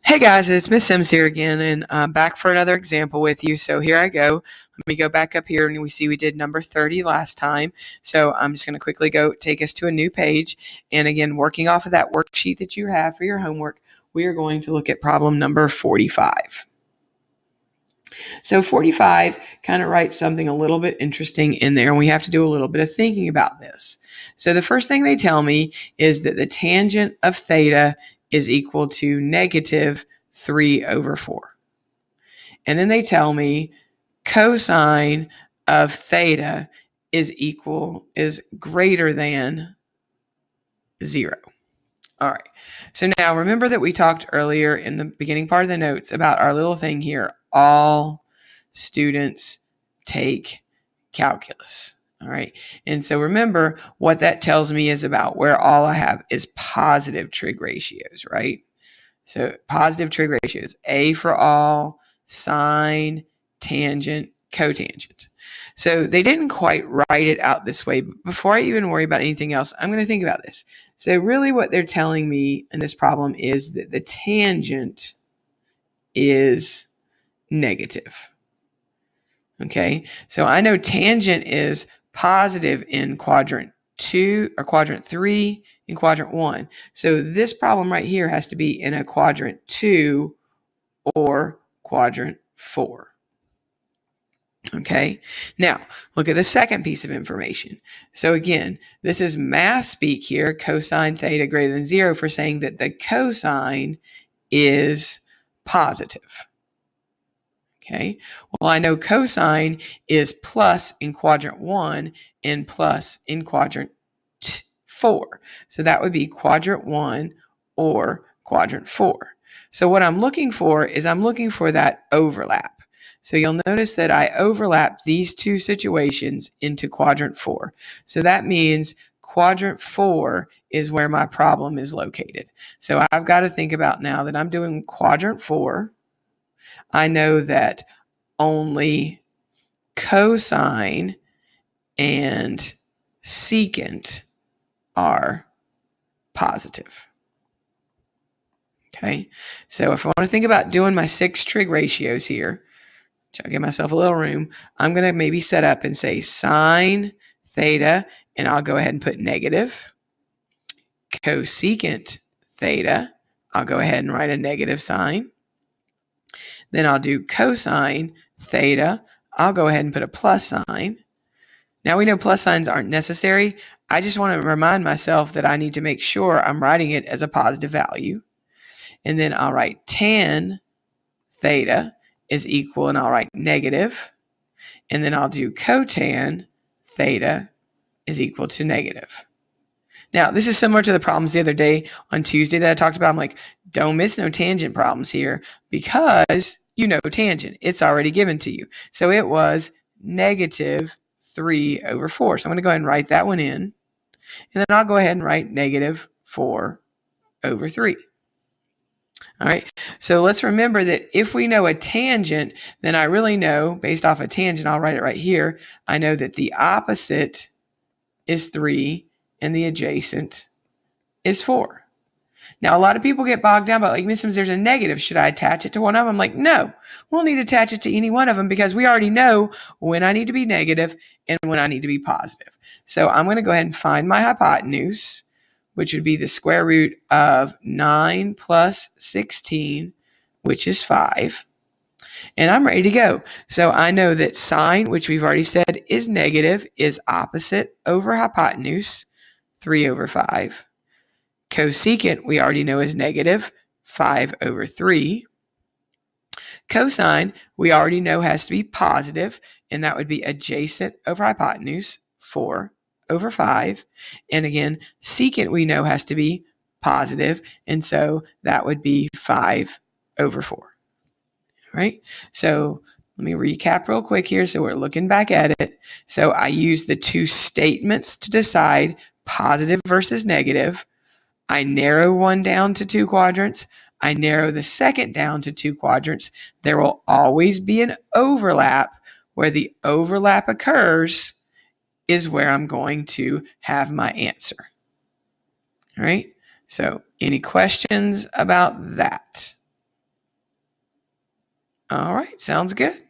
Hey guys, it's Miss Sims here again, and I'm back for another example with you. So here I go. Let me go back up here, and we see we did number 30 last time. So I'm just going to quickly go take us to a new page. And again, working off of that worksheet that you have for your homework, we are going to look at problem number 45. So 45 kind of writes something a little bit interesting in there, and we have to do a little bit of thinking about this. So the first thing they tell me is that the tangent of theta is equal to negative 3 over 4. And then they tell me cosine of theta is greater than 0. All right. So now remember that we talked earlier in the beginning part of the notes about our little thing here. All students take calculus. All right. And so remember what that tells me is about where all I have is positive trig ratios, right? So positive trig ratios, A for all, sine, tangent, cotangent. So they didn't quite write it out this way. But before I even worry about anything else, I'm going to think about this. So really what they're telling me in this problem is that the tangent is negative. Okay, so I know tangent is positive in quadrant 2 or quadrant 3 in quadrant 1. So this problem right here has to be in a quadrant 2 or quadrant 4. Okay, now look at the second piece of information. So again, this is math speak here, cosine theta greater than 0, for saying that the cosine is positive. Okay, well, I know cosine is plus in quadrant 1 and plus in quadrant 4. So that would be quadrant 1 or quadrant 4. So what I'm looking for is I'm looking for that overlap. So you'll notice that I overlap these two situations into quadrant 4. So that means quadrant 4 is where my problem is located. So I've got to think about now that I'm doing quadrant 4. I know that only cosine and secant are positive. Okay, so if I want to think about doing my 6 trig ratios here, which I'll give myself a little room, I'm going to maybe set up and say sine theta, and I'll go ahead and put negative. Cosecant theta, I'll go ahead and write a negative sign. Then I'll do cosine theta. I'll go ahead and put a plus sign. Now we know plus signs aren't necessary. I just want to remind myself that I need to make sure I'm writing it as a positive value. And then I'll write tan theta is equal, and I'll write negative. And then I'll do cotan theta is equal to negative. Now, this is similar to the problems the other day on Tuesday that I talked about. I'm like, don't miss no tangent problems here because you know tangent. It's already given to you. So it was negative 3 over 4. So I'm going to go ahead and write that one in. And then I'll go ahead and write negative 4 over 3. All right. So let's remember that if we know a tangent, then I really know, based off a tangent, I'll write it right here. I know that the opposite is 3 and the adjacent is 4. Now, a lot of people get bogged down about, like, Miss Sims, there's a negative. Should I attach it to one of them? I'm like, no, we'll need to attach it to any one of them because we already know when I need to be negative and when I need to be positive. So I'm going to go ahead and find my hypotenuse, which would be the square root of 9 plus 16, which is 5. And I'm ready to go. So I know that sine, which we've already said is negative, is opposite over hypotenuse, 3 over 5. Cosecant, we already know is negative, 5 over 3. Cosine, we already know has to be positive, and that would be adjacent over hypotenuse, 4 over 5. And again, secant we know has to be positive, and so that would be 5 over 4. All right, so let me recap real quick here. So we're looking back at it. So I use the two statements to decide positive versus negative. I narrow one down to 2 quadrants. I narrow the second down to 2 quadrants. There will always be an overlap. Where the overlap occurs is where I'm going to have my answer. All right. So any questions about that? All right, sounds good.